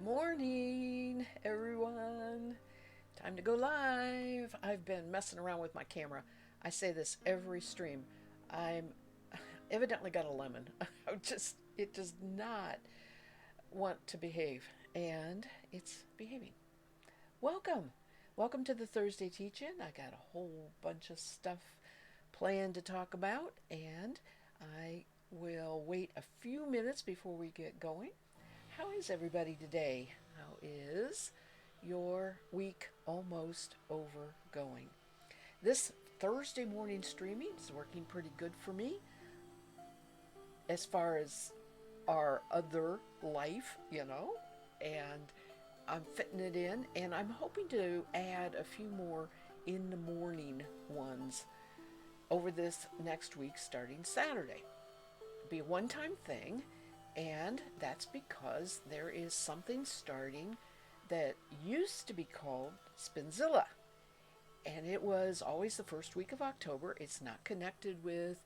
Morning, everyone. Time to go live. I've been messing around with my camera. I say this every stream. I'm evidently got a lemon. It does not want to behave, and it's behaving. Welcome. Welcome to the Thursday teach-in. I got a whole bunch of stuff planned to talk about, and I will wait a few minutes before we get going. How is everybody today? How is your week almost over going? This Thursday morning streaming is working pretty good for me as far as our other life, and I'm fitting it in, and I'm hoping to add a few more in the morning ones over this next week starting Saturday. It'll be a one-time thing, and that's because there is something starting that used to be called Spinzilla. And it was always the first week of October. It's not connected with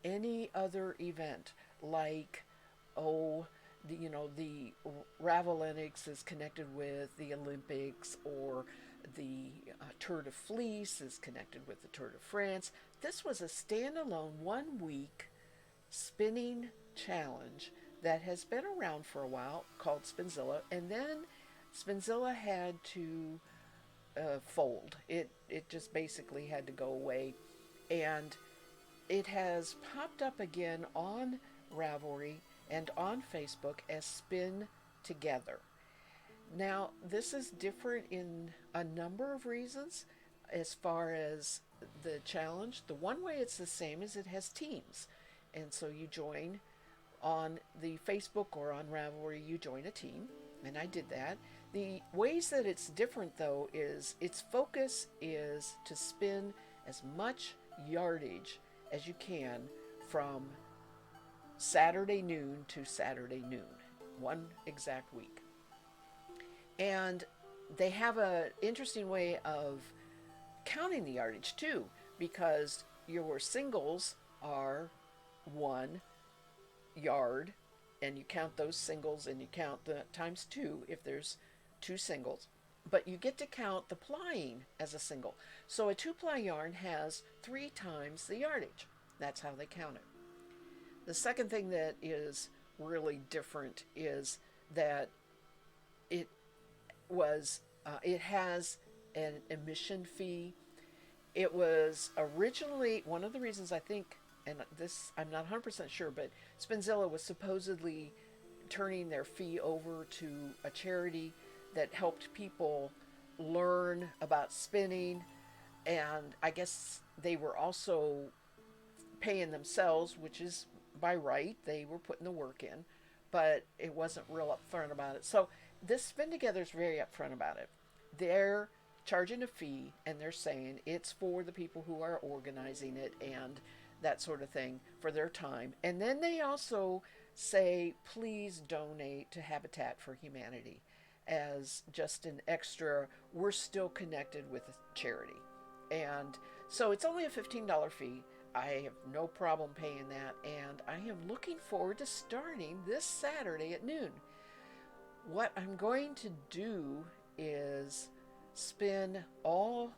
any other event like, the Ravelinics is connected with the Olympics, or the Tour de Fleece is connected with the Tour de France. This was a standalone 1 week spinning challenge that has been around for a while, called Spinzilla, and then Spinzilla had to fold. It just basically had to go away, and it has popped up again on Ravelry and on Facebook as Spin Together. Now, this is different in a number of reasons as far as the challenge. The one way it's the same is it has teams. And so you join on the Facebook or on Ravelry, you join a team, and I did that. The ways that it's different, though, is its focus is to spin as much yardage as you can from Saturday noon to Saturday noon, one exact week. And they have an interesting way of counting the yardage, too, because your singles are 1 yard, and you count those singles, and you count the times 2 if there's 2 singles, but you get to count the plying as a single. So a 2-ply yarn has 3 times the yardage. That's how they count it. The second thing that is really different is that it has an emission fee. It was originally one of the reasons, I think, and this I'm not 100% sure, but Spinzilla was supposedly turning their fee over to a charity that helped people learn about spinning, and I guess they were also paying themselves, which is by right. They were putting the work in, but it wasn't real upfront about it. So this Spin Together is very upfront about it. They're charging a fee, and they're saying it's for the people who are organizing it and that sort of thing, for their time. And then they also say, please donate to Habitat for Humanity as just an extra, we're still connected with a charity. And so it's only a $15 fee. I have no problem paying that, and I am looking forward to starting this Saturday at noon. What I'm going to do is spin all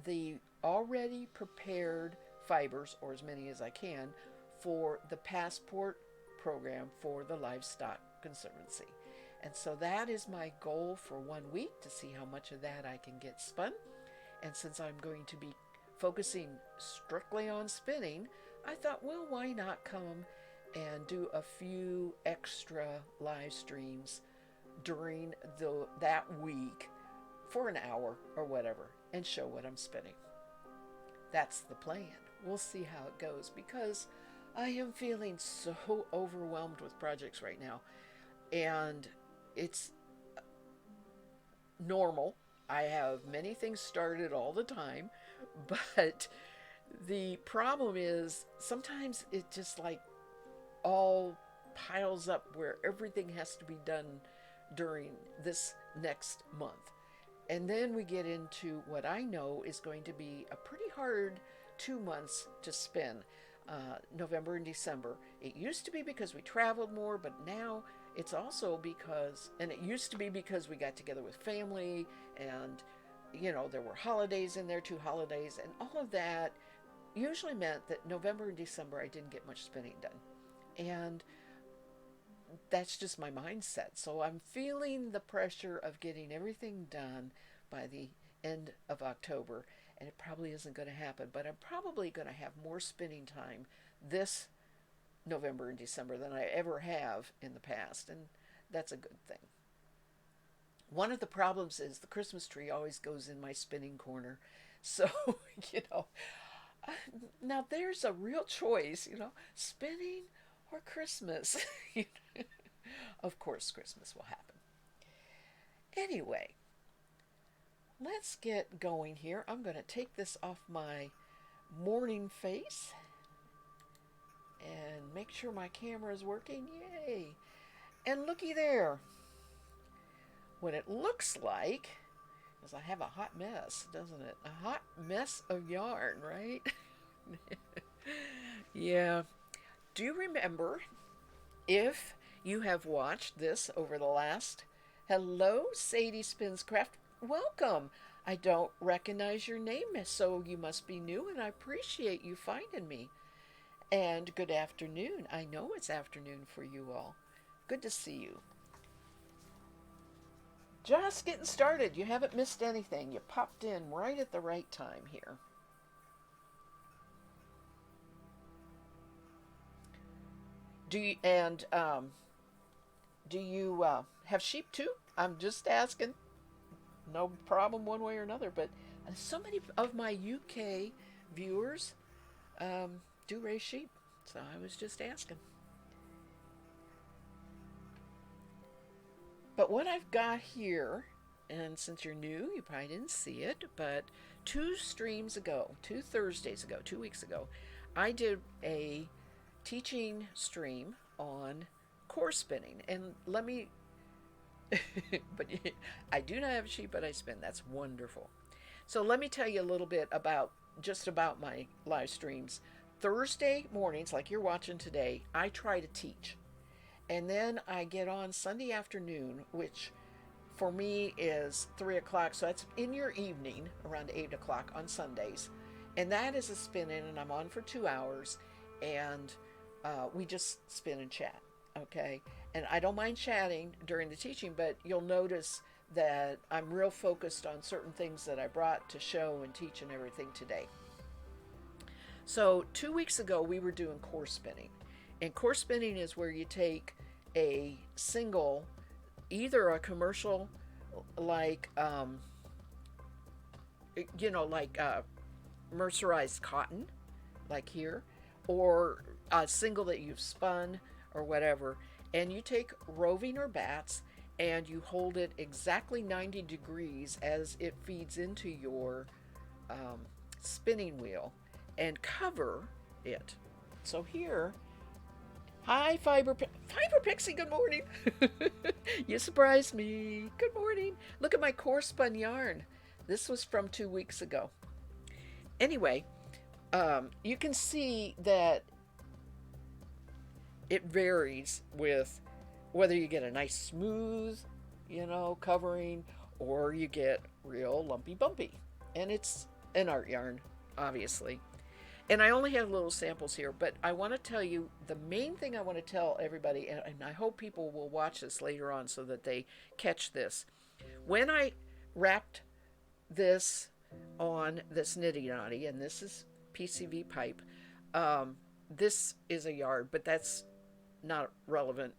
the already prepared fibers, or as many as I can, for the passport program for the Livestock Conservancy. And so that is my goal for 1 week, to see how much of that I can get spun. And since I'm going to be focusing strictly on spinning, I thought, well, why not come and do a few extra live streams during that week for an hour or whatever, and show what I'm spinning. That's the plan. We'll see how it goes, because I am feeling so overwhelmed with projects right now, and it's normal. I have many things started all the time, but the problem is sometimes it just like all piles up where everything has to be done during this next month. And then we get into what I know is going to be a pretty hard 2 months to spin, November and December. It used to be because we traveled more, but now it's also because, and it used to be because we got together with family, and there were holidays in there, 2 holidays, and all of that usually meant that November and December I didn't get much spinning done. And that's just my mindset. So I'm feeling the pressure of getting everything done by the end of October, and it probably isn't going to happen, but I'm probably going to have more spinning time this November and December than I ever have in the past, and that's a good thing. One of the problems is the Christmas tree always goes in my spinning corner. So, you know, now there's a real choice, spinning or Christmas. Of course, Christmas will happen. Anyway, let's get going here. I'm going to take this off my morning face and make sure my camera is working. Yay! And looky there. What it looks like is I have a hot mess, doesn't it? A hot mess of yarn, right? Yeah. Do you remember, if you have watched this over the last... Hello, Sadie Spins Craft. Welcome. I don't recognize your name, so you must be new, and I appreciate you finding me. And good afternoon. I know it's afternoon for you all. Good to see you. Just getting started. You haven't missed anything. You popped in right at the right time here. Do you have sheep too? I'm just asking. No problem one way or another. But so many of my UK viewers do raise sheep, so I was just asking. But what I've got here, and since you're new, you probably didn't see it, but 2 streams ago, 2 Thursdays ago, 2 weeks ago, I did a teaching stream on core spinning. And let me, but I do not have a sheep, but I spin. That's wonderful. So let me tell you a little bit about my live streams. Thursday mornings, like you're watching today, I try to teach. And then I get on Sunday afternoon, which for me is 3 o'clock. So that's in your evening, around 8 o'clock on Sundays. And that is a spin in, and I'm on for 2 hours. And we just spin and chat. Okay. And I don't mind chatting during the teaching, but you'll notice that I'm real focused on certain things that I brought to show and teach and everything today. So 2 weeks ago, we were doing core spinning. And core spinning is where you take a single, either a commercial, like, mercerized cotton, like here, or a single that you've spun or whatever, and you take roving or bats and you hold it exactly 90 degrees as it feeds into your spinning wheel and cover it. So here, hi, Fiber Pixie, good morning. You surprised me. Good morning. Look at my core spun yarn. This was from 2 weeks ago. Anyway, you can see that it varies with whether you get a nice smooth, covering, or you get real lumpy bumpy. And it's an art yarn, obviously. And I only have little samples here, but I want to tell you, the main thing I want to tell everybody, and I hope people will watch this later on so that they catch this. When I wrapped this on this nitty knotty, and this is PCV pipe, this is a yard, but that's not relevant.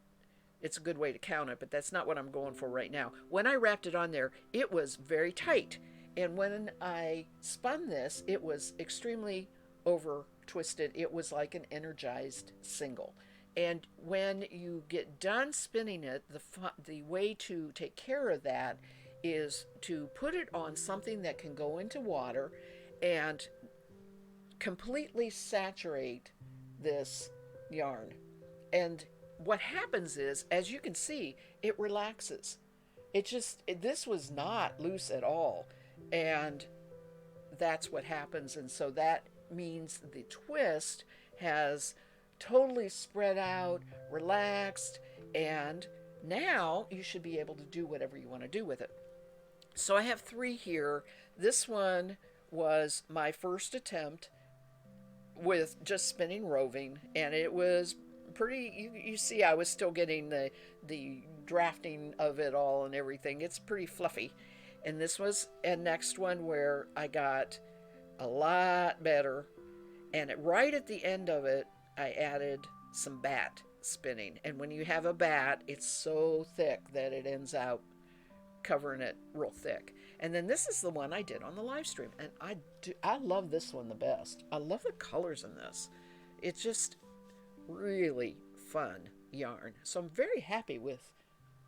It's a good way to count it, but that's not what I'm going for right now. When I wrapped it on there, it was very tight. And when I spun this, it was extremely over twisted. It was like an energized single. And when you get done spinning it, the way to take care of that is to put it on something that can go into water and completely saturate this yarn. And what happens is, as you can see, it relaxes. This was not loose at all. And that's what happens. And so that means the twist has totally spread out, relaxed, and Now you should be able to do whatever you want to do with it. So I have 3 here. This one was my first attempt with just spinning roving, and it was pretty, you see I was still getting the drafting of it all and everything. It's pretty fluffy. And this was a next one where I got a lot better, and right at the end of it I added some bat spinning. And when you have a bat, it's so thick that it ends out covering it real thick. And then this is the one I did on the live stream, and I love this one the best. I love the colors in this. It's just really fun yarn. So I'm very happy with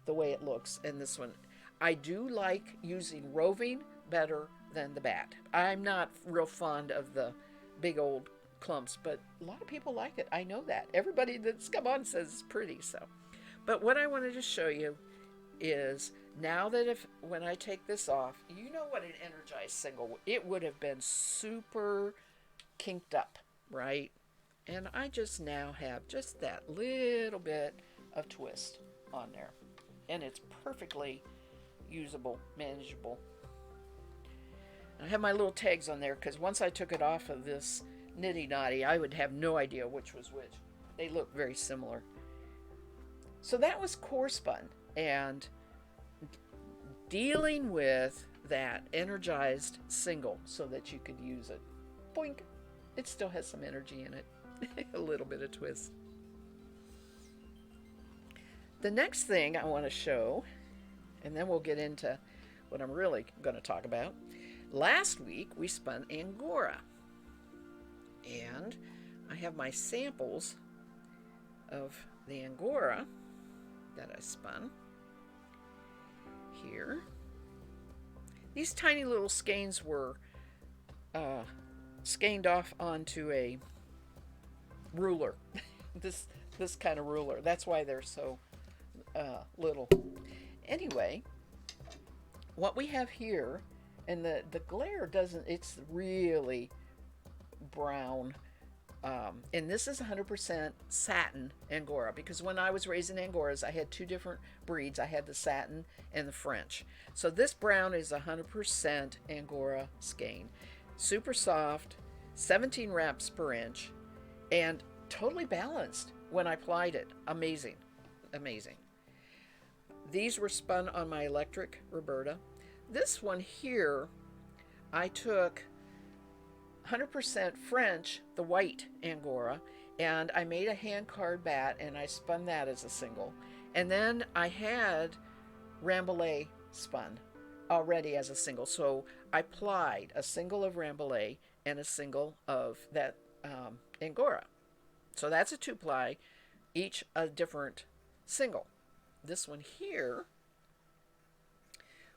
the way it looks in this one. I do like using roving better than the bat. I'm not real fond of the big old clumps, but a lot of people like it. I know that. Everybody that's come on says it's pretty. So, but what I wanted to show you is now that when I take this off, you know what an energized single, it would have been super kinked up, right? And I just now have just that little bit of twist on there, and it's perfectly usable, manageable. And I have my little tags on there because once I took it off of this nitty knotty, I would have no idea which was which. They look very similar. So that was core spun, and dealing with that energized single so that you could use it. Boink! It still has some energy in it. A little bit of twist. The next thing I want to show, and then we'll get into what I'm really going to talk about. Last week we spun Angora, and I have my samples of the Angora that I spun here. These tiny little skeins were skeined off onto a ruler. this kind of ruler. That's why they're so little. Anyway, what we have here, and the glare doesn't, it's really brown. And this is 100% satin Angora, because when I was raising Angoras, I had 2 different breeds. I had the satin and the French. So this brown is 100% Angora skein. Super soft, 17 wraps per inch, and totally balanced when I plied it. Amazing. Amazing. These were spun on my electric Roberta. This one here, I took 100% French, the white Angora, and I made a hand card bat, and I spun that as a single. And then I had Rambouillet spun already as a single, so I plied a single of Rambouillet and a single of that Angora. So that's a 2-ply, each a different single. This one here,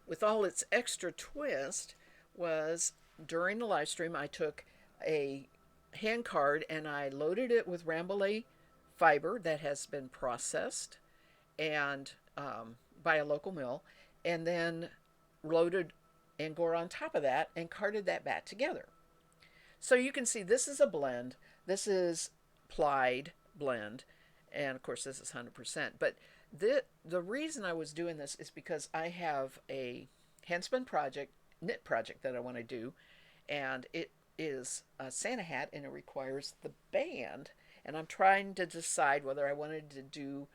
with all its extra twist, was during the live stream, I took a hand card and I loaded it with Rambouillet fiber that has been processed and by a local mill, and then loaded Angora on top of that and carded that bat together. So you can see this is a blend. This is plied blend, and of course this is 100%. But the reason I was doing this is because I have a handspin project, knit project that I want to do, and it is a Santa hat, and it requires the band, and I'm trying to decide whether I wanted to do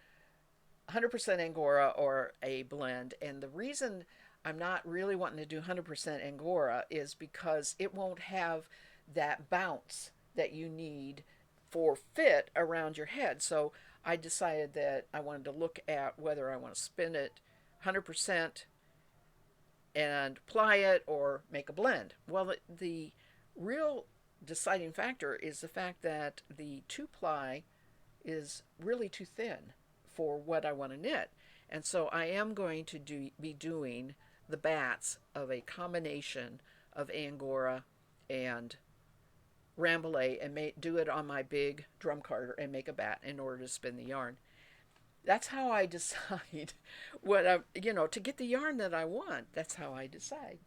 100% Angora or a blend. And the reason I'm not really wanting to do 100% Angora is because it won't have that bounce that you need for fit around your head. So I decided that I wanted to look at whether I want to spin it 100% and ply it or make a blend. Well, the real deciding factor is the fact that the 2-ply is really too thin for what I want to knit. And so I am going to be doing the bats of a combination of Angora and Rambouillet, and do it on my big drum carder and make a bat in order to spin the yarn. That's how I decide what I, to get the yarn that I want. That's how I decide.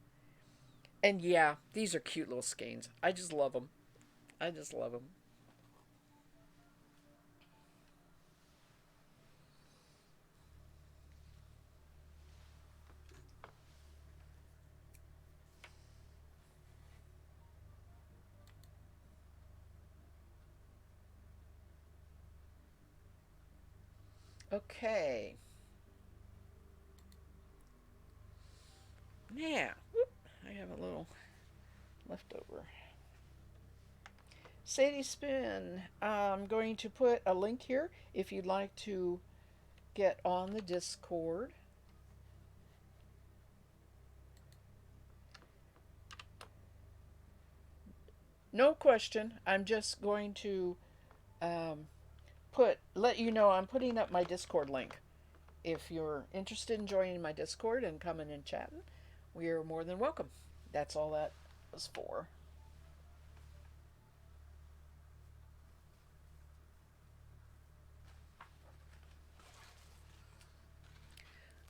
And yeah, these are cute little skeins. I just love them. I just love them. Okay. Yeah. Whoop, I have a little leftover. Sadie Spin. I'm going to put a link here if you'd like to get on the Discord. No question. I'm just going to um, let you know I'm putting up my Discord link. If you're interested in joining my Discord and coming and chatting, we are more than welcome. That's all that was for.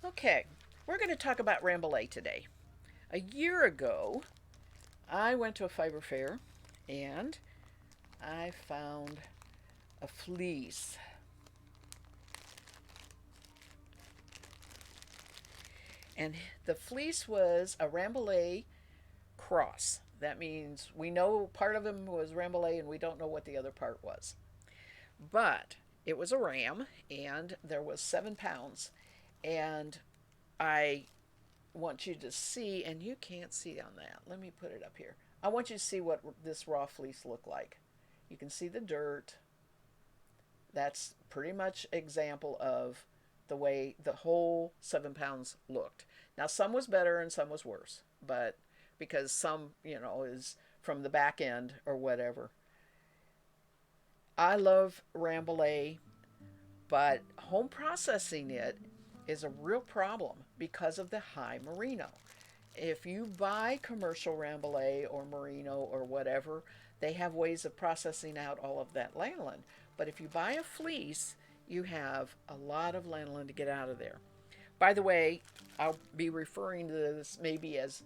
Okay, we're going to talk about Rambouillet today. A year ago, I went to a fiber fair and I found a fleece. And the fleece was a Rambouillet cross. That means we know part of him was Rambouillet and we don't know what the other part was. But it was a ram and there was 7 pounds. And I want you to see, and you can't see on that. Let me put it up here. I want you to see what this raw fleece looked like. You can see the dirt. That's pretty much example of the way the whole 7 pounds looked. Now some was better and some was worse, but because some, is from the back end or whatever. I love Rambouillet, but home processing it is a real problem because of the high merino. If you buy commercial Rambouillet or merino or whatever, they have ways of processing out all of that lanolin. But if you buy a fleece, you have a lot of lanolin to get out of there. By the way, I'll be referring to this maybe as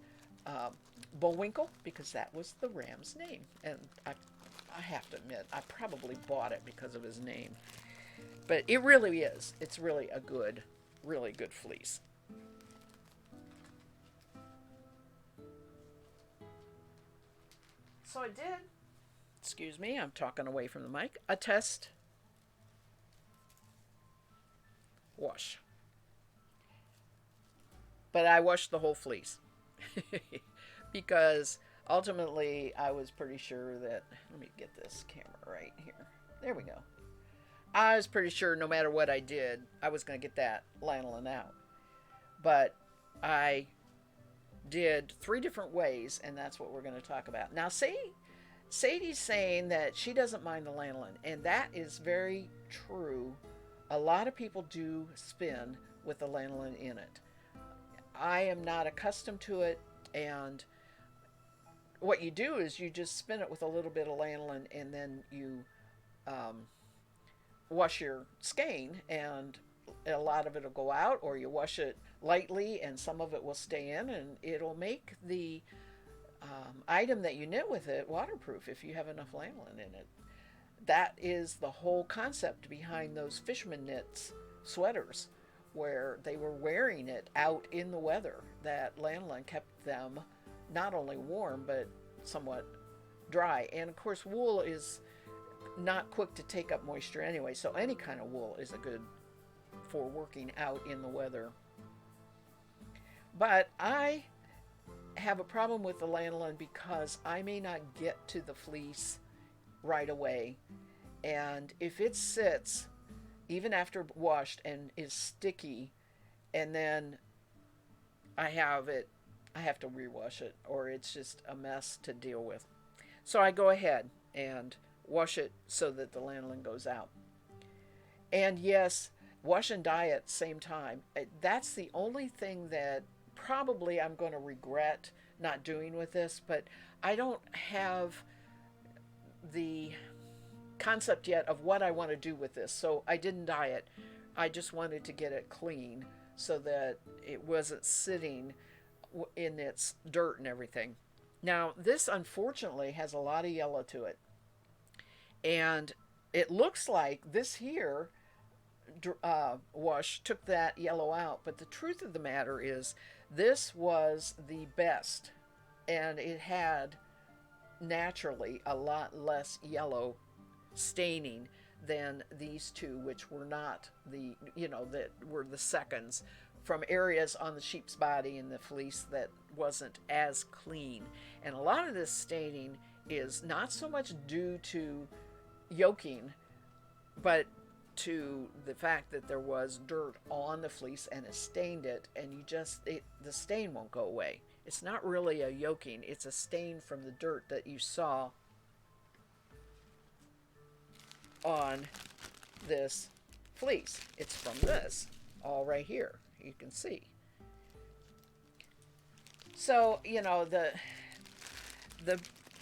Bullwinkle because that was the ram's name. And I have to admit, I probably bought it because of his name. But it really is. It's really a really good fleece. So I did, excuse me, I'm talking away from the mic, a test wash. But I washed the whole fleece because ultimately I was pretty sure that, let me get this camera right here. There we go. I was pretty sure no matter what I did, I was going to get that lanolin out. But I did 3 different ways, and that's what we're going to talk about. Now, Sadie's saying that she doesn't mind the lanolin, and that is very true. A lot of people do spin with the lanolin in it. I am not accustomed to it, and what you do is you just spin it with a little bit of lanolin, and then you wash your skein, and a lot of it will go out, or you wash it lightly and some of it will stay in, and it'll make the item that you knit with it waterproof if you have enough lanolin in it. That is the whole concept behind those fisherman knits sweaters, where they were wearing it out in the weather. That lanolin kept them not only warm but somewhat dry. And of course, wool is not quick to take up moisture anyway, so any kind of wool is a good for working out in the weather. But I have a problem with the lanolin because I may not get to the fleece right away, and if it sits even after washed and is sticky, and then I have to rewash it, or it's just a mess to deal with. So I go ahead and wash it so that the lanolin goes out. And yes, wash and dye at the same time. That's the only thing that probably I'm going to regret not doing with this, but I don't have the concept yet of what I want to do with this, so I didn't dye it. I just wanted to get it clean so that it wasn't sitting in its dirt and everything. Now, this unfortunately has a lot of yellow to it, and it looks like this here wash took that yellow out, but the truth of the matter is this was the best, and it had naturally a lot less yellow staining than these two, which were not the, that were the seconds, from areas on the sheep's body and the fleece that wasn't as clean. And a lot of this staining is not so much due to yoking, but to the fact that there was dirt on the fleece and it stained it, and the stain won't go away. It's not really a yoking, it's a stain from the dirt that you saw on this fleece. It's from this, all right here. You can see. So, the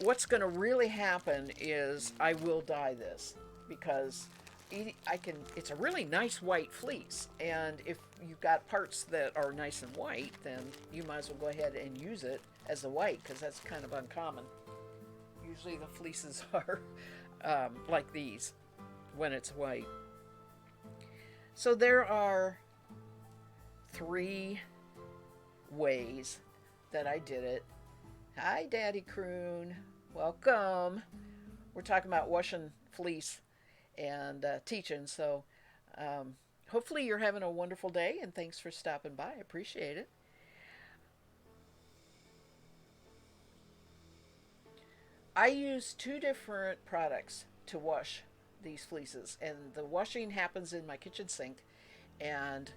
what's going to really happen is I will dye this, because it's a really nice white fleece, and if you've got parts that are nice and white, then you might as well go ahead and use it as a white, because that's kind of uncommon. Usually the fleeces are like these when it's white. So there are 3 ways that I did it. Hi, Daddy Croon. Welcome. We're talking about washing fleece and teaching, so hopefully you're having a wonderful day, and thanks for stopping by. I appreciate it. I use 2 different products to wash these fleeces, and the washing happens in my kitchen sink, and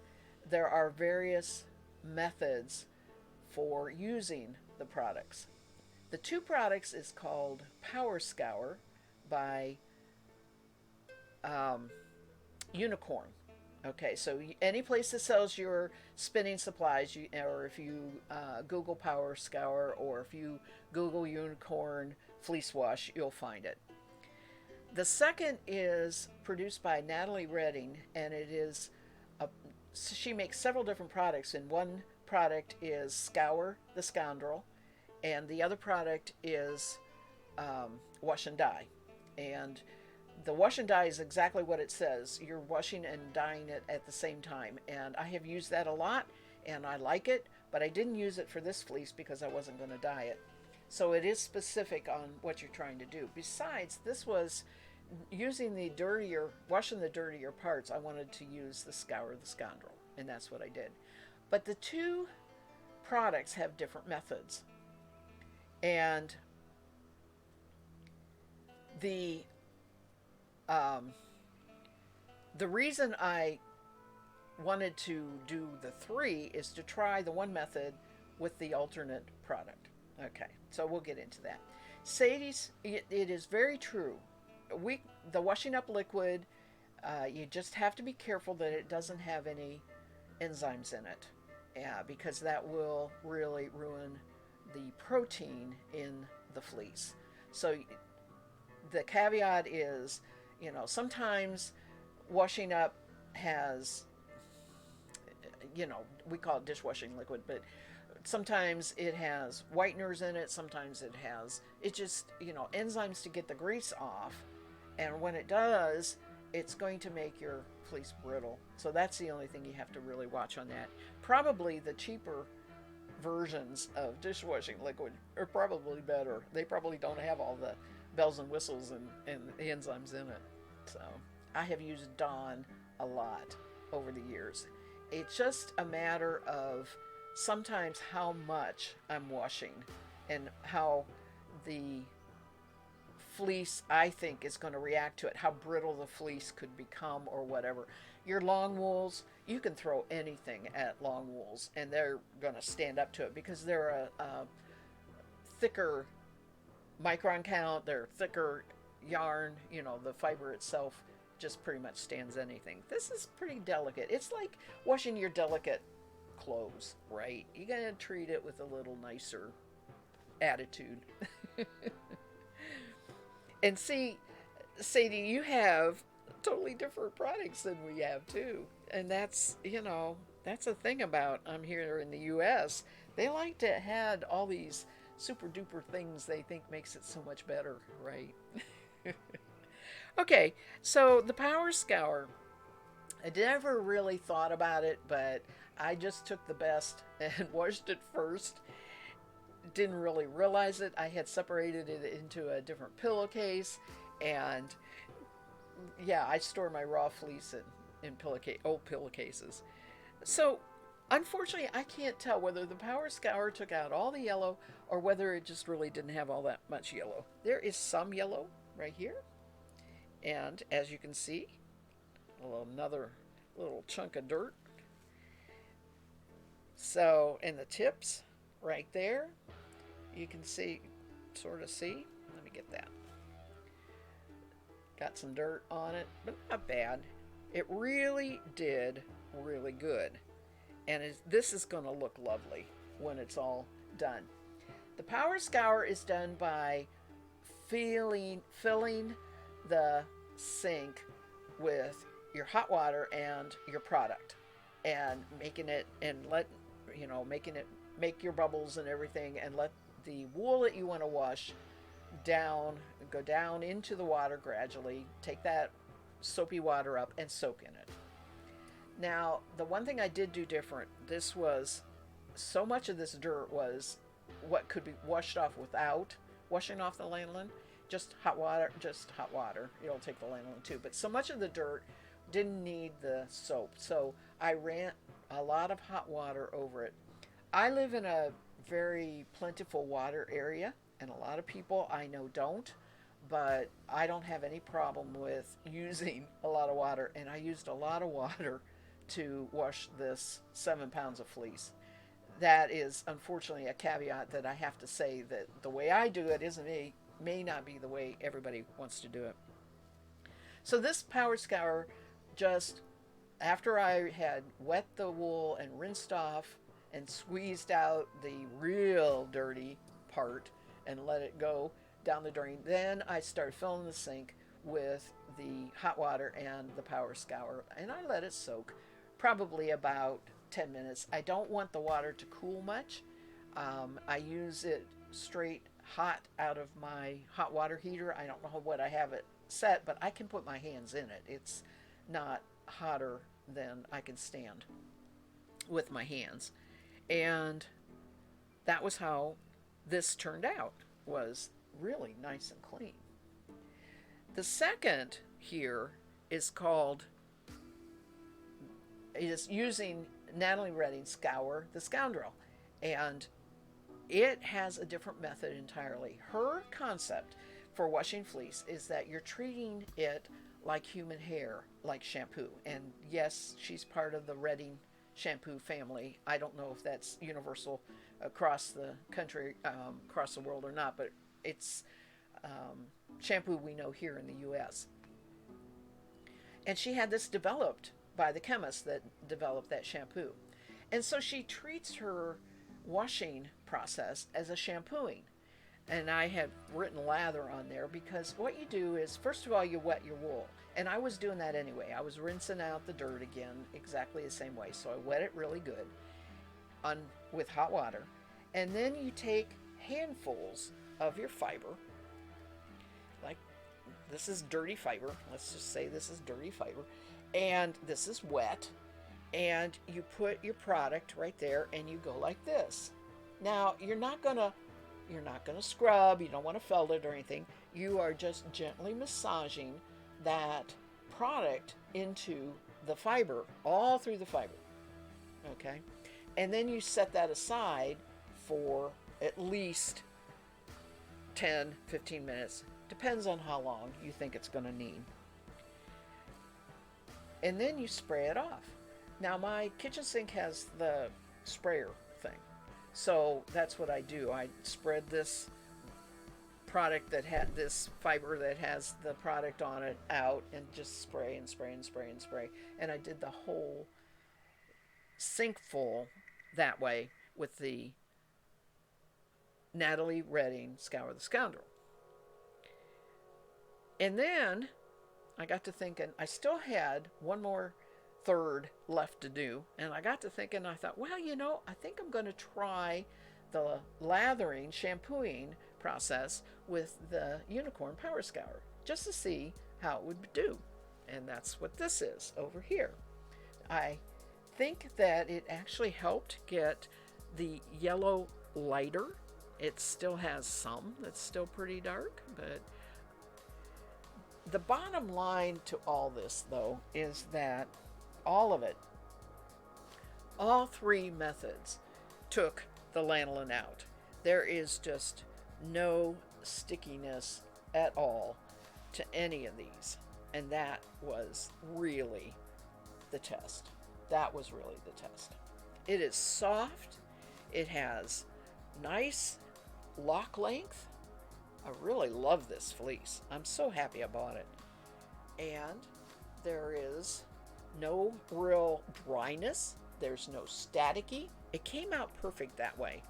there are various methods for using the products. The 2 products is called Power Scour by Unicorn. Okay, so any place that sells your spinning supplies, or if you Google Power Scour, or if you Google Unicorn Fleece Wash, you'll find it. The second is produced by Natalie Redding, and she makes several different products, and one product is Scour the Scoundrel, and the other product is Wash and Dye. And the wash and dye is exactly what it says. You're washing and dyeing it at the same time, and I have used that a lot, and I like it, but I didn't use it for this fleece because I wasn't going to dye it. So it is specific on what you're trying to do. Besides, this was washing the dirtier parts. I wanted to use the Scour the Scoundrel, and that's what I did. But the 2 products have different methods, and the reason I wanted to do the 3 is to try the one method with the alternate product. Okay, so we'll get into that. Sadie's, it is very true. The washing up liquid, you just have to be careful that it doesn't have any enzymes in it, because that will really ruin the protein in the fleece. So the caveat is, sometimes washing up has, we call it dishwashing liquid, but sometimes it has whiteners in it, sometimes it just, enzymes to get the grease off, and when it does, it's going to make your fleece brittle. So that's the only thing you have to really watch on that. Probably the cheaper versions of dishwashing liquid are probably better. They probably don't have all the bells and whistles and the enzymes in it. So I have used Dawn a lot over the years. It's just a matter of sometimes how much I'm washing and how the fleece, I think, is going to react to it, how brittle the fleece could become or whatever. Your long wools, you can throw anything at long wools and they're going to stand up to it because they're a thicker micron count, they're thicker yarn, the fiber itself just pretty much stands anything. This is pretty delicate. It's like washing your delicate clothes, right? You gotta treat it with a little nicer attitude. And see, Sadie, you have totally different products than we have too. And that's, that's the thing about I'm here in the US. They like to add all these super duper things they think makes it so much better, right? Okay, so the Power Scour. I never really thought about it, but I just took the best and washed it first. Didn't really realize it. I had separated it into a different pillowcase, and Yeah, I store my raw fleece in old pillowcases. So, unfortunately, I can't tell whether the Power Scour took out all the yellow or whether it just really didn't have all that much yellow. There is some yellow right here, and as you can see, another little chunk of dirt. So, in the tips, right there, you can see, sort of see. Let me get that. Got some dirt on it, but not bad. It really did really good. And this is going to look lovely when it's all done. The Power Scour is done by filling the sink with your hot water and your product, and making it, and making it make your bubbles and everything, and let the wool that you want to wash go down into the water gradually. Take that soapy water up and soak in it. Now, the one thing I did do different, this was, so much of this dirt was what could be washed off without washing off the lanolin. Just hot water. It'll take the lanolin too. But so much of the dirt didn't need the soap. So I ran a lot of hot water over it. I live in a very plentiful water area, and a lot of people I know don't. But I don't have any problem with using a lot of water. And I used a lot of water to wash this 7 pounds of fleece. That is unfortunately a caveat that I have to say, that the way I do it may not be the way everybody wants to do it. So this Power Scour, just after I had wet the wool and rinsed off and squeezed out the real dirty part and let it go down the drain, then I started filling the sink with the hot water and the Power Scour, and I let it soak probably about 10 minutes. I don't want the water to cool much. I use it straight hot out of my hot water heater. I don't know what I have it set, but I can put my hands in it. It's not hotter than I can stand with my hands. And that was how this turned out, was really nice and clean. The second here is using Natalie Redding's Scour the Scoundrel, and it has a different method entirely. Her concept for washing fleece is that you're treating it like human hair, like shampoo. And yes, she's part of the Redding shampoo family. I don't know if that's universal across the country, across the world or not, but it's shampoo we know here in the US. And she had this developed by the chemist that developed that shampoo. And so she treats her washing process as a shampooing. And I had written lather on there because what you do is, first of all, you wet your wool. And I was doing that anyway. I was rinsing out the dirt again exactly the same way. So I wet it really good with hot water. And then you take handfuls of your fiber, like this is dirty fiber. Let's just say this is dirty fiber. And this is wet. And you put your product right there and you go like this. Now, you're not gonna scrub, you don't want to felt it or anything. You are just gently massaging that product into the fiber, all through the fiber. Okay? And then you set that aside for at least 10, 15 minutes. Depends on how long you think it's going to need. And then you spray it off. Now, my kitchen sink has the sprayer thing. So that's what I do. I spread this product that had this fiber that has the product on it out and just spray and spray and spray and spray. And I did the whole sink full that way with the Natalie Redding Scour the Scoundrel. And then I got to thinking, I still had one more third left to do, and I got to thinking, I thought, well, I think I'm going to try the lathering, shampooing process with the Unicorn Power Scour, just to see how it would do. And that's what this is over here. I think that it actually helped get the yellow lighter. It still has some that's still pretty dark, but The bottom line to all this, though, is that all of it, all three methods, took the lanolin out. There is just no stickiness at all to any of these. And that was really the test. That was really the test. It is soft. It has nice lock length. I really love this fleece. I'm so happy I bought it. And there is no real dryness. There's no staticky. It came out perfect that way.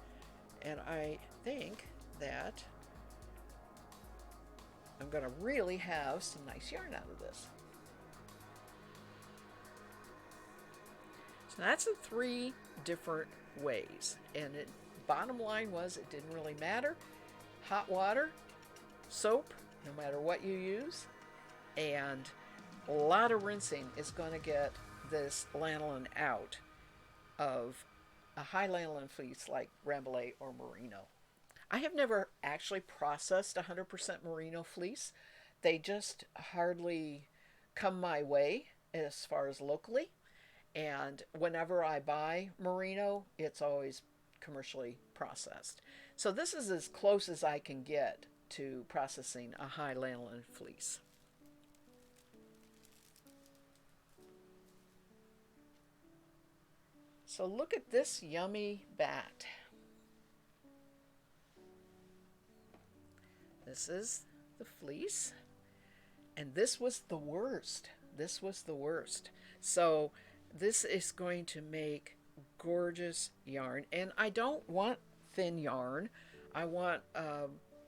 And I think that I'm going to really have some nice yarn out of this. So that's in 3 different ways. And it, bottom line was it didn't really matter. Hot water, soap, no matter what you use, and a lot of rinsing is going to get this lanolin out of a high lanolin fleece like Rambouillet or Merino. I have never actually processed 100% Merino fleece. They just hardly come my way as far as locally. And whenever I buy Merino, it's always commercially processed. So this is as close as I can get to processing a high lanolin fleece. So look at this yummy bat. This is the fleece, and this was the worst. This was the worst. So this is going to make gorgeous yarn, and I don't want thin yarn. I want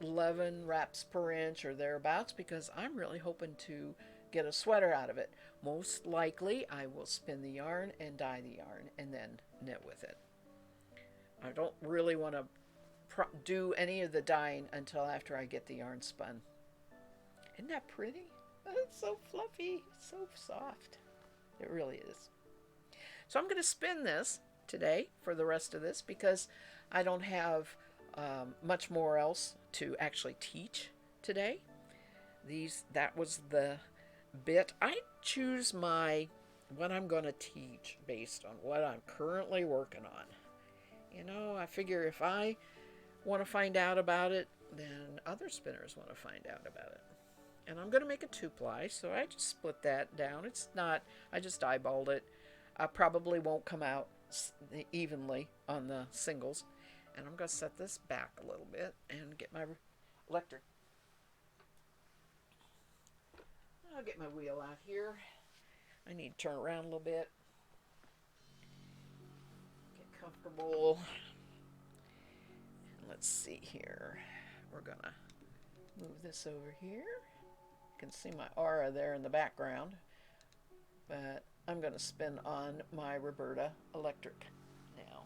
11 wraps per inch or thereabouts because I'm really hoping to get a sweater out of it. Most likely I will spin the yarn and dye the yarn and then knit with it. I don't really want to do any of the dyeing until after I get the yarn spun. Isn't that pretty? Oh, it's so fluffy, so soft. It really is. So I'm going to spin this today for the rest of this because I don't have much more else to actually teach today. That was the bit. I choose what I'm going to teach based on what I'm currently working on. You know, I figure if I want to find out about it, then other spinners want to find out about it. And I'm going to make a 2-ply, so I just split that down. It's not, I just eyeballed it. I probably won't come out evenly on the singles. And I'm going to set this back a little bit and get my electric. I'll get my wheel out here. I need to turn around a little bit. Get comfortable. And let's see here. We're going to move this over here. You can see my aura there in the background. But I'm going to spin on my Roberta electric now.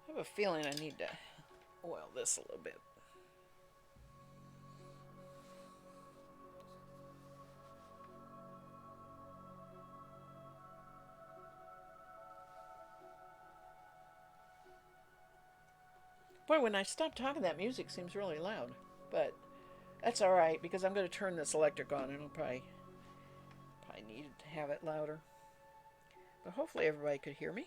I have a feeling I need to oil this a little bit. Boy, when I stop talking, that music seems really loud. But that's all right, because I'm going to turn this electric on, and I'll probably need to have it louder. But hopefully everybody could hear me.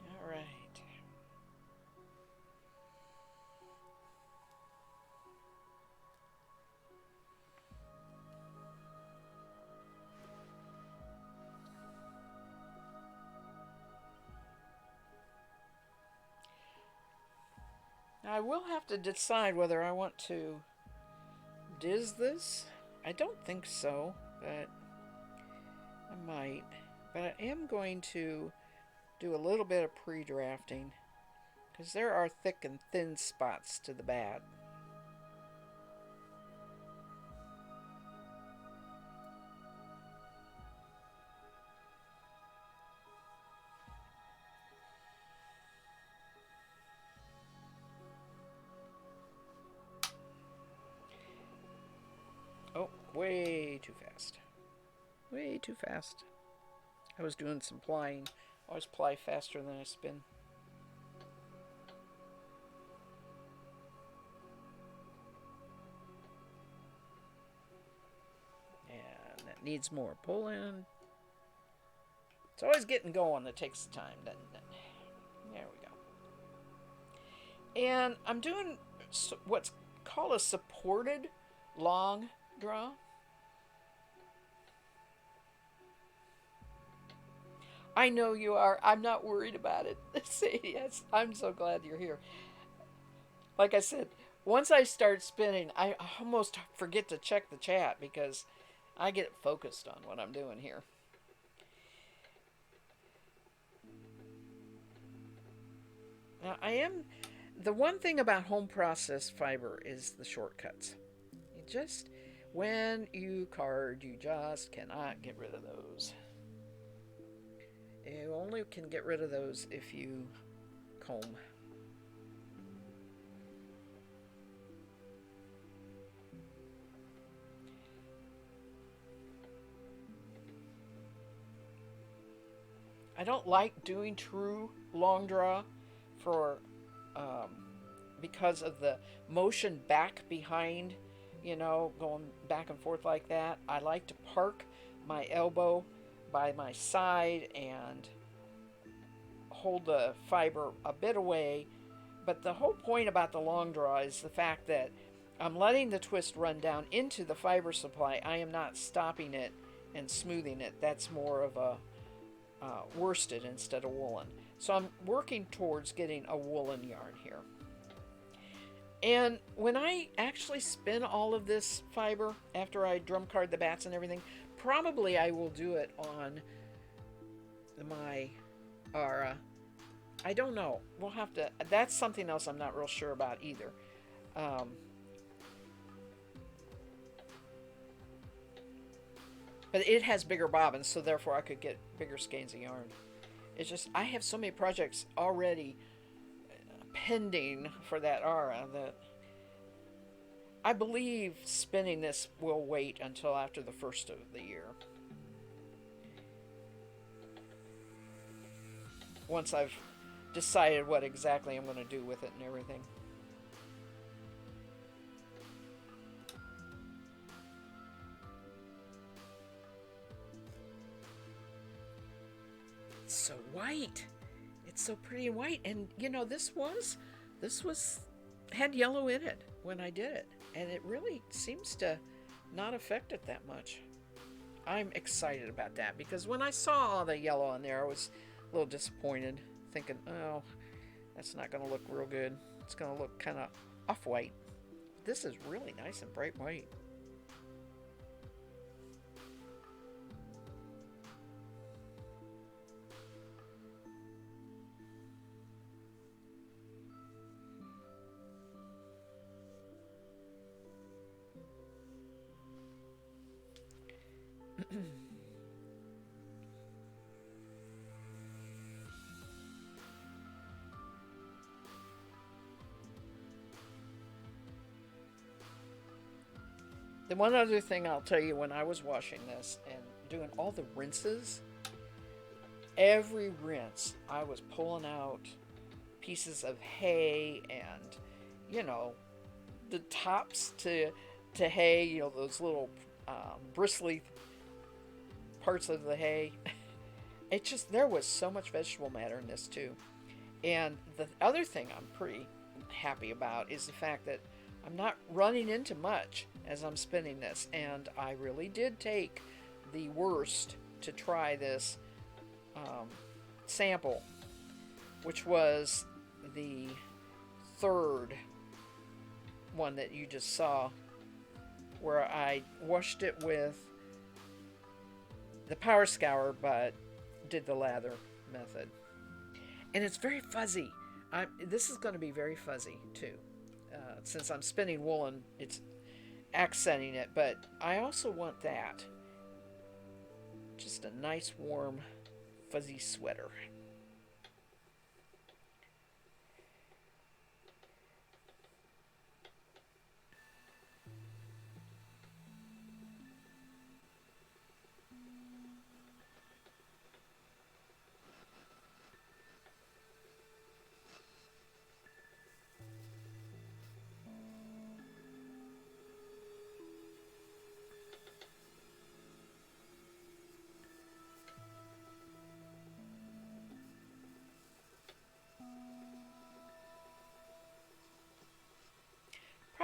All right. Now I will have to decide whether I want to diz this. I don't think so, but I might. But I am going to do a little bit of pre-drafting because there are thick and thin spots to the bat. way too fast. Way too fast. I was doing some plying. I always ply faster than I spin. And that needs more pulling. It's always getting going that takes time, doesn't it? There we go. And I'm doing what's called a supported long draw. I know you are. I'm not worried about it. Yes, I'm so glad you're here. Like I said, once I start spinning, I almost forget to check the chat because I get focused on what I'm doing here. Now, the one thing about home processed fiber is the shortcuts. When you card, you just cannot get rid of those. You only can get rid of those if you comb. I don't like doing true long draw because of the motion back behind, going back and forth like that. I like to park my elbow by my side and hold the fiber a bit away. But the whole point about the long draw is the fact that I'm letting the twist run down into the fiber supply. I am not stopping it and smoothing it. That's more of a worsted instead of woolen. So I'm working towards getting a woolen yarn here. And when I actually spin all of this fiber after I drum card the bats and everything, probably I will do it on my Ara. I don't know. We'll have to. That's something else I'm not real sure about either. But it has bigger bobbins, so therefore I could get bigger skeins of yarn. It's just, I have so many projects already pending for that Ara that I believe spinning this will wait until after the first of the year. Once I've decided what exactly I'm going to do with it and everything. It's so white. It's so pretty and white. And this had yellow in it when I did it. And it really seems to not affect it that much. I'm excited about that because when I saw all the yellow on there, I was a little disappointed, thinking, oh, that's not going to look real good. It's going to look kind of off-white. This is really nice and bright white. The one other thing I'll tell you, when I was washing this and doing all the rinses, every rinse I was pulling out pieces of hay and, the tops to hay, those little bristly parts of the hay. There was so much vegetable matter in this too. And the other thing I'm pretty happy about is the fact that I'm not running into much as I'm spinning this, and I really did take the worst to try this sample, which was the third one that you just saw, where I washed it with the power scour but did the lather method. And it's very fuzzy. This is going to be very fuzzy too. Since I'm spinning woolen, it's accenting it, but I also want that. Just a nice, warm, fuzzy sweater.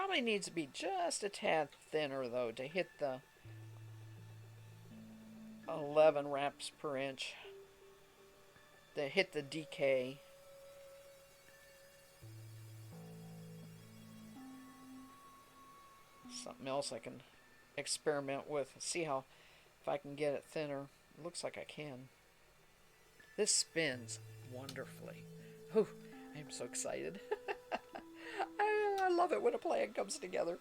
Probably needs to be just a tad thinner though to hit the 11 wraps per inch. To hit the decay. Something else I can experiment with. See how if I can get it thinner. It looks like I can. This spins wonderfully. Whew, I'm so excited. I love it when a plan comes together.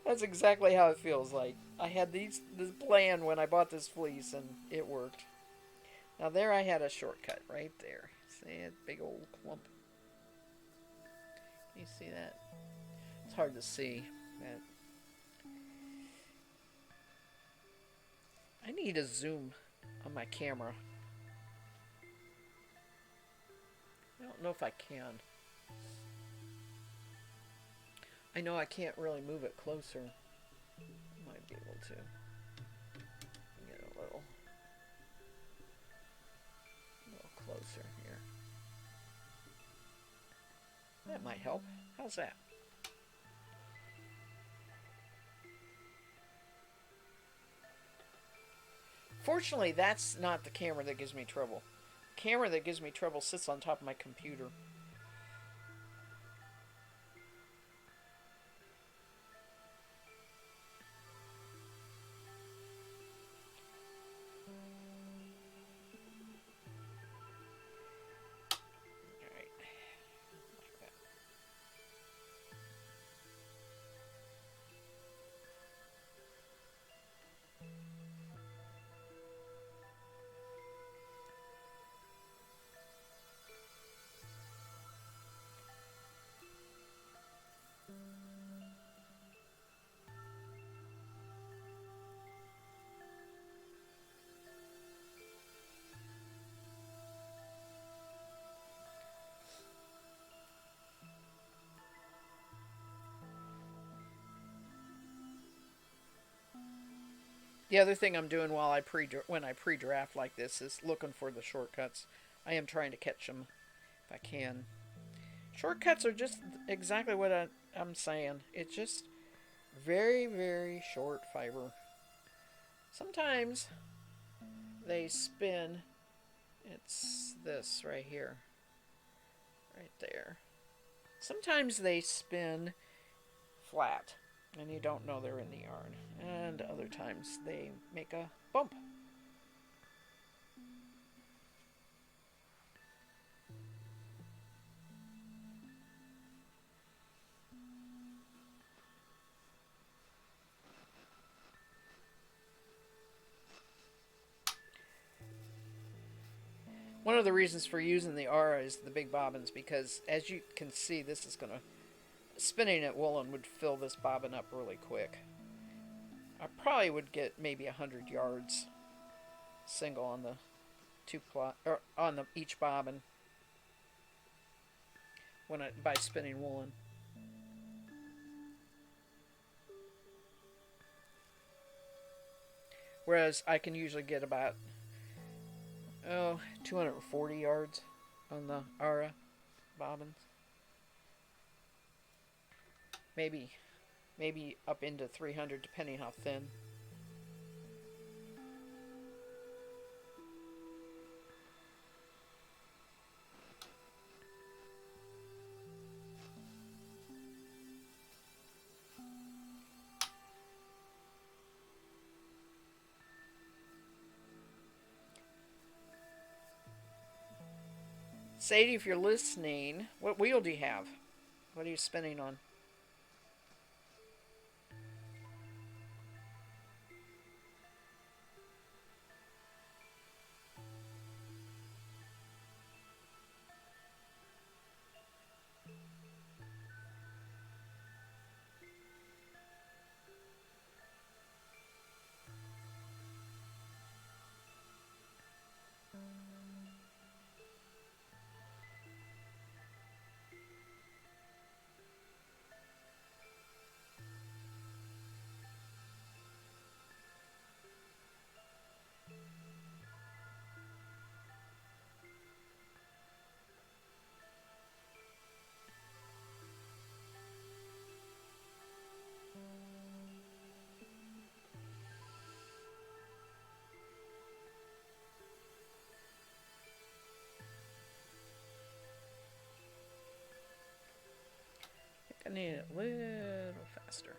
That's exactly how it feels like. I had this plan when I bought this fleece and it worked. Now there I had a shortcut right there. See that big old clump? Can you see that? It's hard to see, but I need a zoom on my camera. I don't know if I can. I know I can't really move it closer. Might be able to get a little closer here. That might help. How's that? Fortunately, that's not the camera that gives me trouble. The camera that gives me trouble sits on top of my computer. The other thing I'm doing while when I pre-draft like this is looking for the shortcuts. I am trying to catch them if I can. Shortcuts are just exactly what I'm saying. It's just very, very short fiber. Sometimes they spin. It's this right here. Right there. Sometimes they spin flat and you don't know they're in the yarn. And other times they make a bump. One of the reasons for using the Aura is the big bobbins, because as you can see, this is going to, spinning it woolen would fill this bobbin up really quick. I probably would get maybe 100 yards single on the or on the each bobbin by spinning woolen. Whereas I can usually get about 240 yards on the Aura bobbins. Maybe up into 300 depending how thin. Sadie, if you're listening, what wheel do you have? What are you spinning on? need it a little faster.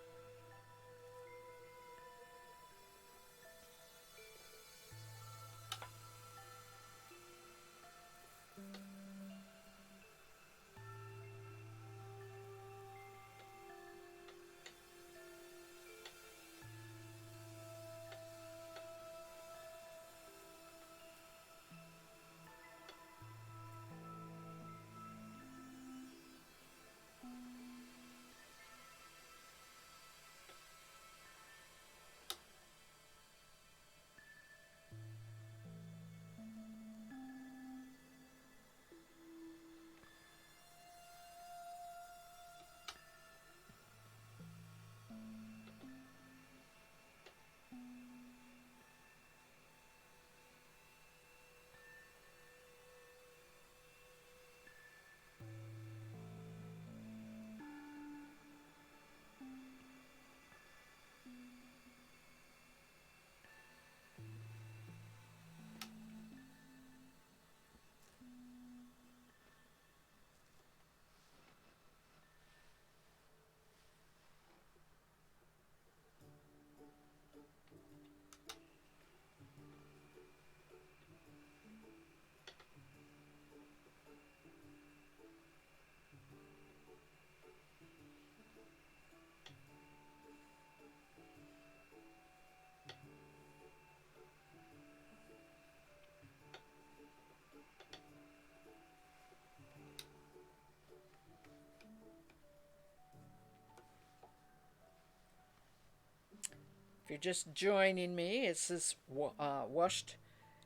If you're just joining me, it's this washed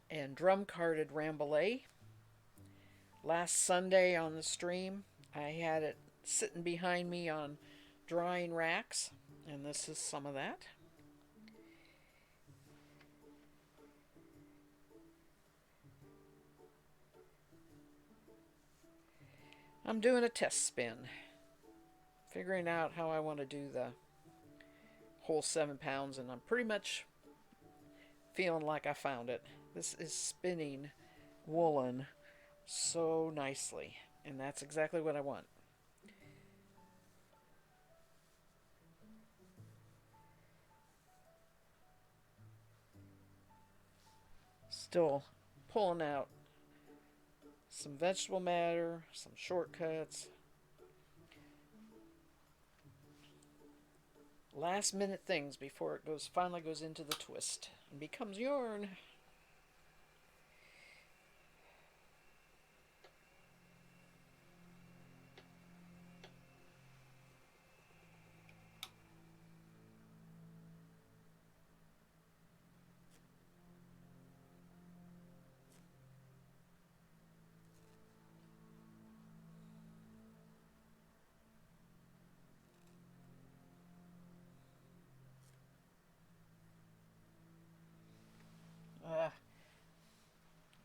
and drum carded Rambouillet. Last Sunday on the stream, I had it sitting behind me on drying racks, and this is some of that. I'm doing a test spin, figuring out how I want to do the whole 7 pounds, and I'm pretty much feeling like I found it. This is spinning woolen so nicely, and that's exactly what I want. Still pulling out some vegetable matter, some shortcuts. Last minute things before it finally goes into the twist and becomes yarn.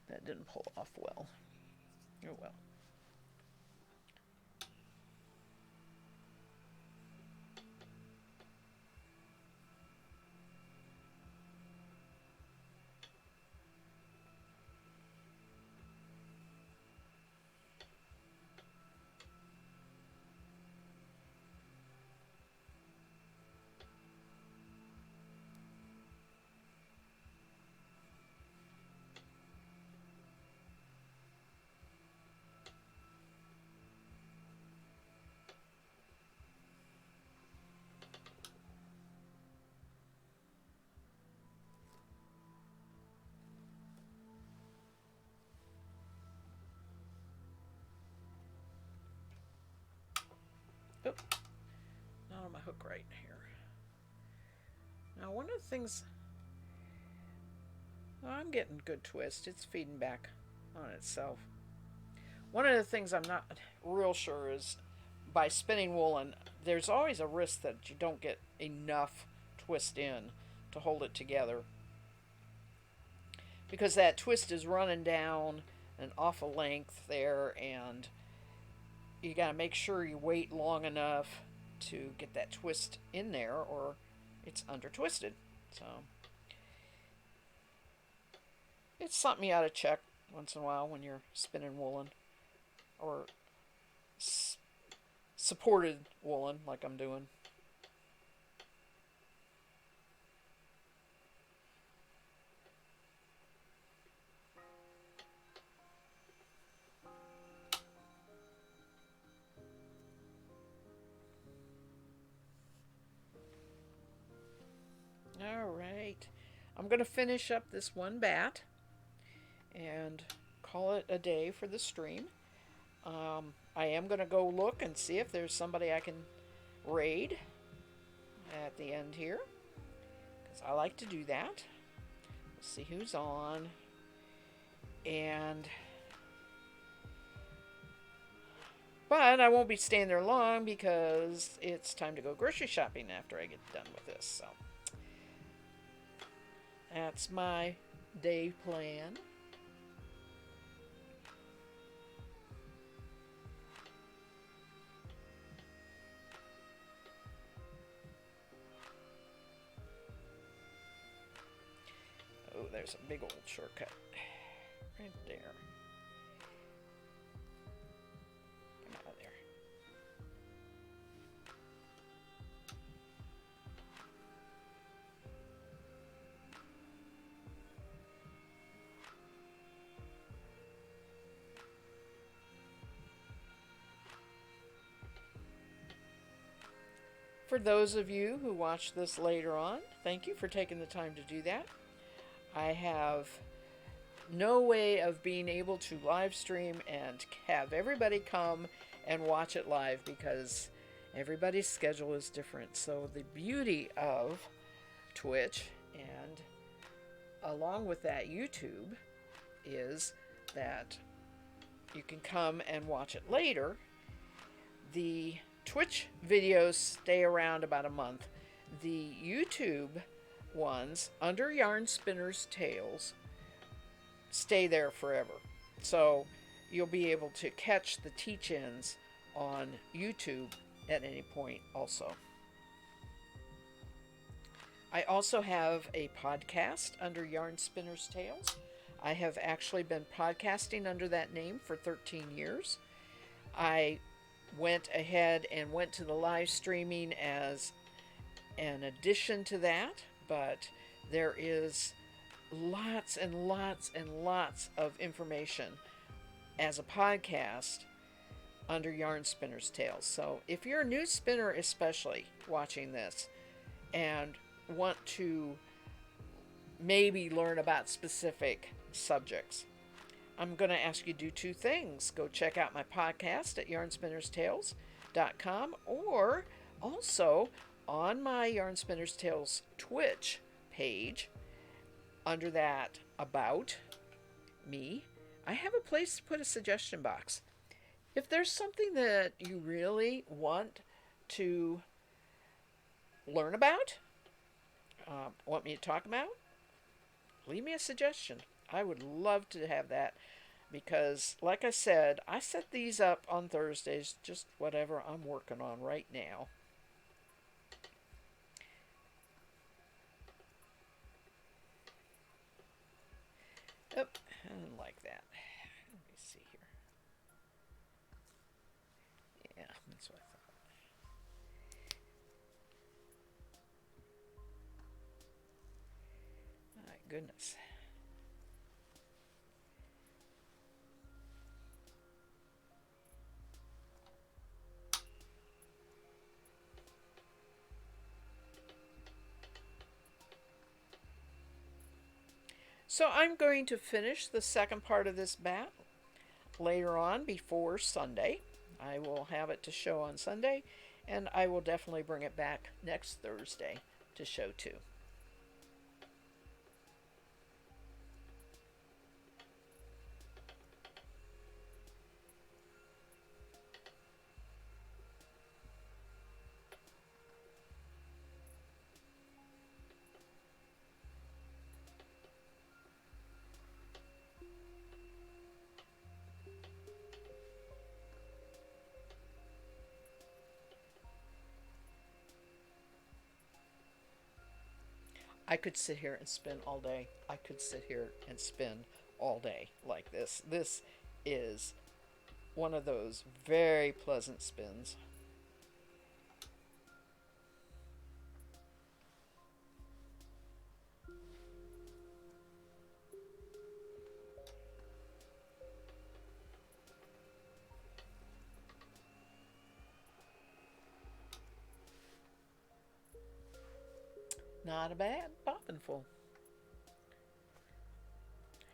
That didn't pull off well. Oh well. Oh, not on my hook right here. Now, one of the things. Oh, I'm getting good twist. It's feeding back on itself. One of the things I'm not real sure is by spinning woolen, there's always a risk that you don't get enough twist in to hold it together, because that twist is running down an awful length there, and you got to make sure you wait long enough to get that twist in there, or it's under twisted. So it's something you ought to check once in a while when you're spinning woolen or supported woolen like I'm doing. All right. I'm going to finish up this one bat and call it a day for the stream. I am going to go look and see if there's somebody I can raid at the end here, because I like to do that. Let's see who's on. But I won't be staying there long because it's time to go grocery shopping after I get done with this. So that's my day plan. Oh, there's a big old shortcut right there. Come out of there. For those of you who watch this later on, thank you for taking the time to do that. I have no way of being able to live stream and have everybody come and watch it live because everybody's schedule is different. So the beauty of Twitch and along with that YouTube is that you can come and watch it later. The Twitch videos stay around about a month. The YouTube ones under Yarn Spinners Tales stay there forever. So you'll be able to catch the teach-ins on YouTube at any point also. I also have a podcast under Yarn Spinners Tales. I have actually been podcasting under that name for 13 years. I went ahead and went to the live streaming as an addition to that, but there is lots and lots and lots of information as a podcast under Yarn Spinners Tales. So if you're a new spinner especially watching this and want to maybe learn about specific subjects, I'm going to ask you to do two things. Go check out my podcast at YarnspinnersTales.com, or also on my Yarn Spinners Tales Twitch page, under that About Me, I have a place to put a suggestion box. If there's something that you really want to learn about, want me to talk about, leave me a suggestion. I would love to have that because, like I said, I set these up on Thursdays, just whatever I'm working on right now. Oh, I didn't like that. Let me see here. Yeah, that's what I thought. My goodness. So I'm going to finish the second part of this bat later on before Sunday. I will have it to show on Sunday, and I will definitely bring it back next Thursday to show too. I could sit here and spin all day. I could sit here and spin all day like this. This is one of those very pleasant spins. Not a bad bobbin full.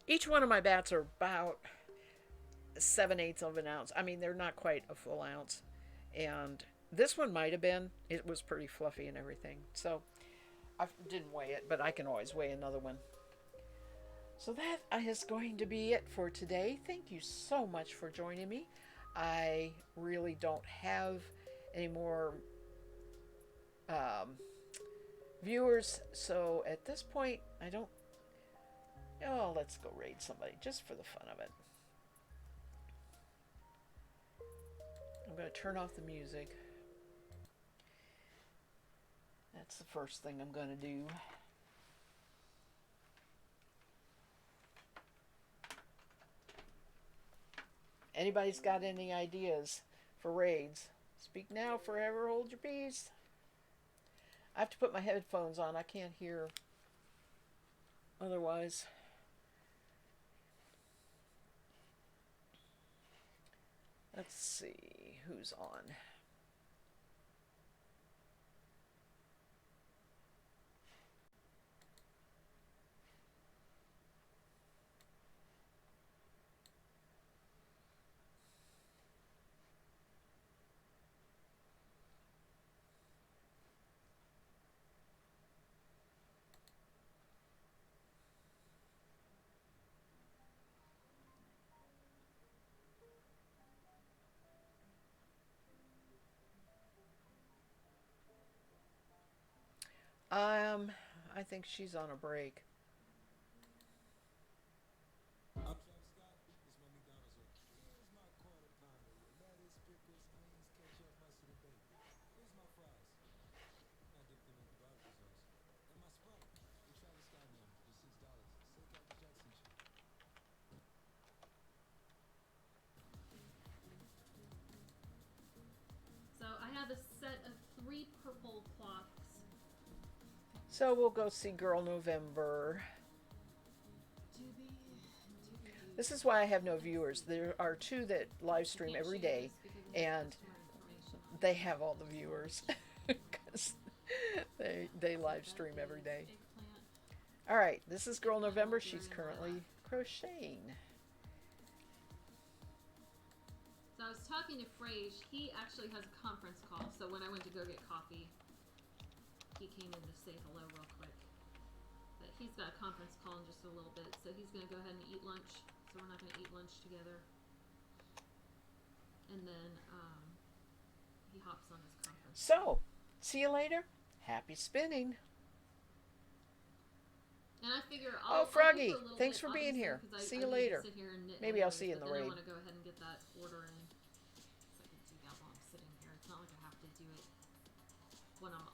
Each one of my bats are about 7/8 of an ounce. I mean, they're not quite a full ounce. And this one might have been. It was pretty fluffy and everything. So I didn't weigh it, but I can always weigh another one. So that is going to be it for today. Thank you so much for joining me. I really don't have any more viewers, so at this point, I don't. Oh, let's go raid somebody just for the fun of it. I'm going to turn off the music. That's the first thing I'm going to do. Anybody's got any ideas for raids? Speak now, forever hold your peace. I have to put my headphones on. I can't hear otherwise. Let's see who's on. I think she's on a break. So I have a set of 3 purple clocks. So we'll go see Girl November. This is why I have no viewers. There are 2 that live stream every day, and they have all the viewers because they live stream every day. All right, this is Girl November. She's currently crocheting. So I was talking to Frage. He actually has a conference call. So when I went to go get coffee, he came in to say hello real quick. But he's got a conference call in just a little bit, so he's going to go ahead and eat lunch. So we're not going to eat lunch together. And then he hops on his conference. So, see you later. Happy spinning. And I figure Oh, Froggy, thanks for being here. See you later. Maybe I'll see you in the raid. I want to go ahead and get that order in. So I can do that while I'm sitting here. It's not like I have to do it when I'm